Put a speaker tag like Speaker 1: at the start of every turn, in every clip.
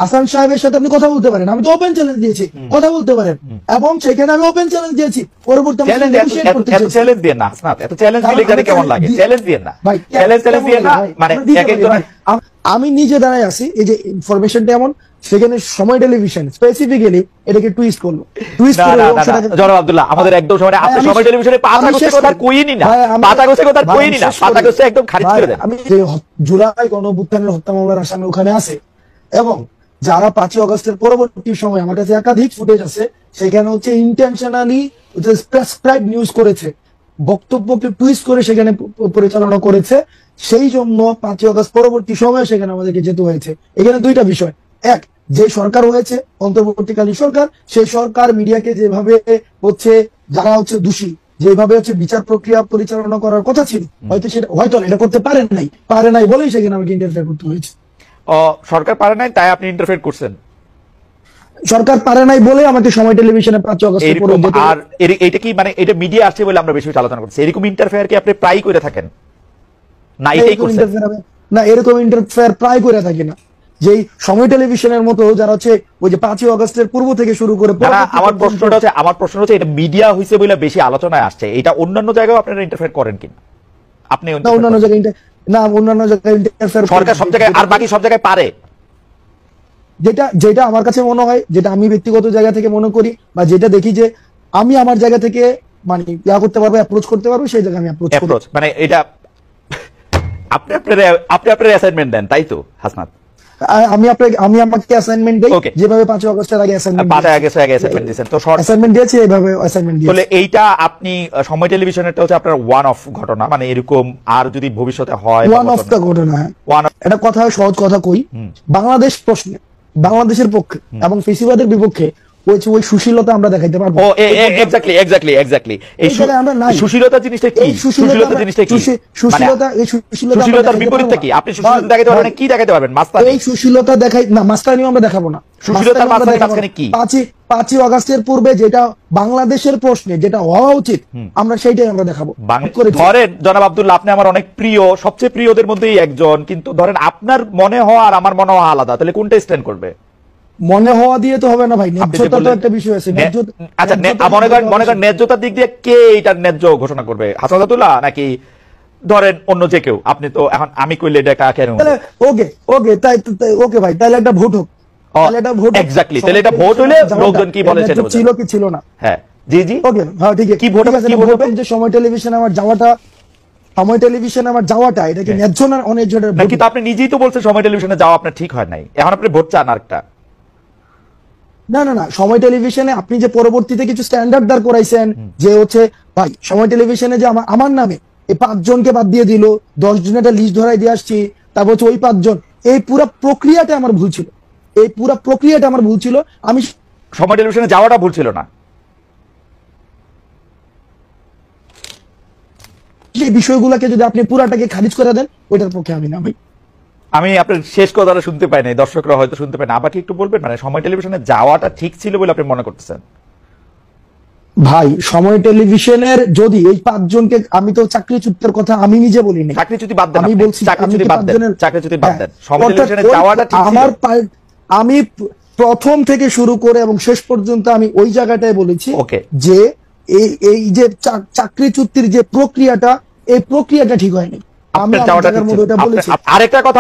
Speaker 1: হাসান সাহেবের সাথে আপনি কথা বলতে পারেন, আমি তো ওপেন চ্যালেঞ্জ দিয়েছি, কথা বলতে পারেন, এবং সেখানে আমি ওপেন চ্যালেঞ্জ দিয়েছি। পরবর্তী
Speaker 2: চ্যালেঞ্জ দিয়ে না, এত চ্যালেঞ্জ দিলে কেমন লাগে? চ্যালেঞ্জ দিয়ে না, চ্যালেঞ্জ দিয়ে না, মানে
Speaker 1: আমি নিজে দাঁড়ায় আছি, এই যে ইনফরমেশনটা এমন, সেখানে সময় টেলিভিশন স্পেসিফিক্যালি এটাকে টুইস্ট করলো।
Speaker 2: জনাব আব্দুল্লাহ, আমাদের একদম সময় আপনি সময় টেলিভিশনে পাতা গোছে কথা কইনি না, পাতা গোছে কথা কইনি না, পাতা গোছে একদম খারিজ করে দেন।
Speaker 1: আমি যে জুলাই গণঅভ্যুত্থানের হত্যা মামলার আসামি ওখানে আছে, এবং যারা 5ই আগস্টের পরবর্তী সময়, আমার কাছে একাধিক ফুটেজ আছে, সেখানে হচ্ছে ইন্টেনশনালি প্রেসক্রাইব নিউজ করেছে, বক্তব্যকে টুইস্ট করে সেখানে পরিচালনা করেছে। সেই জন্য 5ই আগস্ট পরবর্তী সময়ে সেখানে আমাদেরকে যেতে হয়েছে। এখানে দুইটা বিষয়, এক, যে সরকার হয়েছে অন্তর্বর্তীকালীন সরকার, সেই সরকার মিডিয়াকে যেভাবে হচ্ছে, যারা হচ্ছে দোষী, যেভাবে হচ্ছে বিচার প্রক্রিয়া পরিচালনা করার কথা ছিল, হয়তো এটা করতে পারে নাই বলেই সেখানে আমাকে ইন্টারফেয়ার করতে হয়েছে।
Speaker 2: সরকার পারে নাই তাই আপনি ইন্টারফেয়ার করছেন?
Speaker 1: সরকার পারে নাই বলে আমাকে সময় টেলিভিশনে 5 আগস্ট।
Speaker 2: আর এটা কি মানে এটা মিডিয়া আসছে বলে আমরা বেশি আলোচনা করছি, এরকম ইন্টারফেয়ার কি আপনি প্রায় করে থাকেন? না এটাই করছেন
Speaker 1: না, এরকম ইন্টারফেয়ার প্রায় করে থাকি না। যেই সময় টেলিভিশনের মতো যারা হচ্ছে ওই যে 5ই আগস্টের পূর্ব থেকে শুরু করে,
Speaker 2: আমার প্রশ্নটা হচ্ছে এটা মিডিয়া হইছে বলে বেশি আলোচনায় আসছে, এটা অন্যান্য জায়গায় আপনারা ইন্টারফেয়ার করেন কিনা? আপনি
Speaker 1: অন্যান্য জায়গায় ইন্টারফেয়ার
Speaker 2: সরকার সব জায়গায় আর বাকি সব জায়গায় পারে।
Speaker 1: যেটা আমার কাছে মনে হয়, যেটা আমি ব্যক্তিগত জায়গা থেকে মনে করি, বা যেটা দেখি যে আমি আমার জায়গা থেকে মানে করতে পারবো, অ্যাপ্রোচ করতে পারবো, সেই জায়গায় আমি অ্যাপ্রোচ
Speaker 2: মানে এটা আপনি আপনার অ্যাসাইনমেন্ট দেন, তাই তো হাসনাত?
Speaker 1: আমি আমাকে অ্যাসাইনমেন্ট দেই, যেভাবে 5 আগস্টের আগে
Speaker 2: অ্যাসাইনমেন্ট দিয়েছেন, তো
Speaker 1: অ্যাসাইনমেন্ট দিয়েছি, এইভাবে অ্যাসাইনমেন্ট দিয়েছি।
Speaker 2: বলে এইটা আপনি সময় টেলিভিশনেরটা হচ্ছে আপনার ওয়ান অফ ঘটনা, মানে এরকম আর যদি ভবিষ্যতে হয়
Speaker 1: ওয়ান অফ দ্য ঘটনা। এটা কথা সহজ কথা কই, বাংলাদেশ প্রশ্নে বাংলাদেশের পক্ষে এবং ফেসিবাদের বিপক্ষে ওই সুশীলতা আমরা দেখাইতে পারবো।
Speaker 2: এক্স্যাক্টলি এই সুশীলতা জিনিসটা কি? সুশীলতার বিপরীতটা কি? আপনি সুশীলতা দেখাইতে পারবেন, কি দেখাইতে পারবেন? মাস্তানি।
Speaker 1: এই সুশীলতা দেখাই না, মাস্তানিও আমরা দেখাবো না।
Speaker 2: সুশীলতার মাঝখানে কি?
Speaker 1: 5ই আগস্টের পূর্বে যেটা বাংলাদেশের প্রশ্নে যেটা হওয়া উচিত, আমরা সেইটাই আমরা দেখাবো।
Speaker 2: ধরেন জনাব আব্দুল্লাহ, আপনি আমার অনেক প্রিয়, সবচেয়ে প্রিয়দের মধ্যেই একজন, কিন্তু ধরেন আপনার মনে হওয়া আর আমার মনে হওয়া আলাদা, তাহলে কোনটা স্ট্যান্ড করবে?
Speaker 1: মনে হওয়া দিয়ে তো হবে না ভাই, ন্যায্যতা তো একটা বিষয় আছে।
Speaker 2: আচ্ছা, মনে করেন ন্যায্যতার দিক দিয়ে কে এটার ন্যায্য ঘোষণা করবে? হাসান আব্দুল্লাহ নাকি ধরেন অন্য যে কেউ? আপনি তো এখন আমি কইলে এটা কেন?
Speaker 1: ওকে তাই ওকে ভাই, তাহলে একটা ভোট হোক।
Speaker 2: এক্স্যাক্টলি, তাহলে এটা ভোট হলে লোকজন কি বলে সেটা
Speaker 1: ছিল কি ছিল না।
Speaker 2: হ্যাঁ, জি
Speaker 1: ওকে, হ্যাঁ ঠিক আছে। কি ভোট হবে? যে সময় টেলিভিশনে আমার যাওয়াটা এটা কি ন্যায্য না অন্যায্য?
Speaker 2: কিন্তু আপনি নিজেই তো বলছেন সময় টেলিভিশনে যাওয়া আপনার ঠিক হয় নাই, এখন আপনি ভোট চান আরেকটা।
Speaker 1: না, সময় টেলিভিশনে আপনি যে পরবর্তীতে কিছু স্ট্যান্ডার্ড দাঁড় করাইছেন, যে হচ্ছে ভাই সময় টেলিভিশনে যে আমার নামে এই 5 জনকে বাদ দিয়ে দিল, 10 জনের একটা লিস্ট ধরাই দিয়ে আসছি, তারপর হচ্ছে ওই 5 জন, এই পুরো প্রক্রিয়াটা আমার ভুল ছিল। আমি
Speaker 2: সময় টেলিভিশনে যাওয়াটা ভুল ছিল না,
Speaker 1: এই বিষয়গুলোকে যদি আপনি পুরাটাকে খারিজ করে দেন, ওইটার পক্ষে আমি না ভাই।
Speaker 2: আমি আপনার শেষ কথাটা শুনতে পাই নাই, দর্শকরা হয়তো শুনতে পায় না, আবার কি একটু বলবেন? মানে সময় টেলিভিশনে যাওয়াটা ঠিক ছিল বলে আপনি মনে করতেছেন?
Speaker 1: ভাই সময় টেলিভিশনের যদি এই 5 জনকে, আমি তো চাকরিচ্যুতের কথা আমি নিজে বলিনি,
Speaker 2: চাকরিচ্যুতি বাদ দেন,
Speaker 1: আমি বলছি
Speaker 2: চাকরিচ্যুতি বাদ দেন, সময় টেলিভিশনে যাওয়াটা ঠিক ছিল।
Speaker 1: আমি প্রথম থেকে শুরু করে এবং শেষ পর্যন্ত আমি ওই জায়গাটায় বলেছি যে এই যে চাকরিচ্যুতির যে প্রক্রিয়াটা, এই প্রক্রিয়াটা ঠিক হয়নি।
Speaker 2: আরেকটা কথা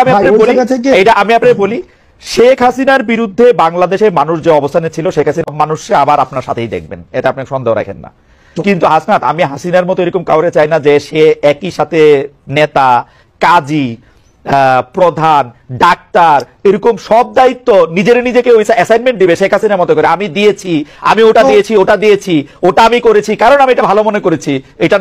Speaker 2: আমি আপনাকে বলি, শেখ হাসিনার বিরুদ্ধে বাংলাদেশের মানুষ যে অবস্থানে ছিল, শেখ হাসিনার মানুষকে আবার আপনার সাথেই দেখবেন, এটা আপনি সন্দেহ রাখেন না। কিন্তু হাসনাত, আমি হাসিনার মতো এরকম কাউরে চাই না যে সে একই সাথে নেতা, কাজী, প্রধান, ডাক্তার, এরকম সব দায়িত্ব নিজেকে অ্যাসাইনমেন্ট দিবে শেখ হাসিনার মতো করে। আমি দিয়েছি, আমি ওটা দিয়েছি, ওটা আমি করেছি, কারণ আমি এটা ভালো মনে করেছি, এটা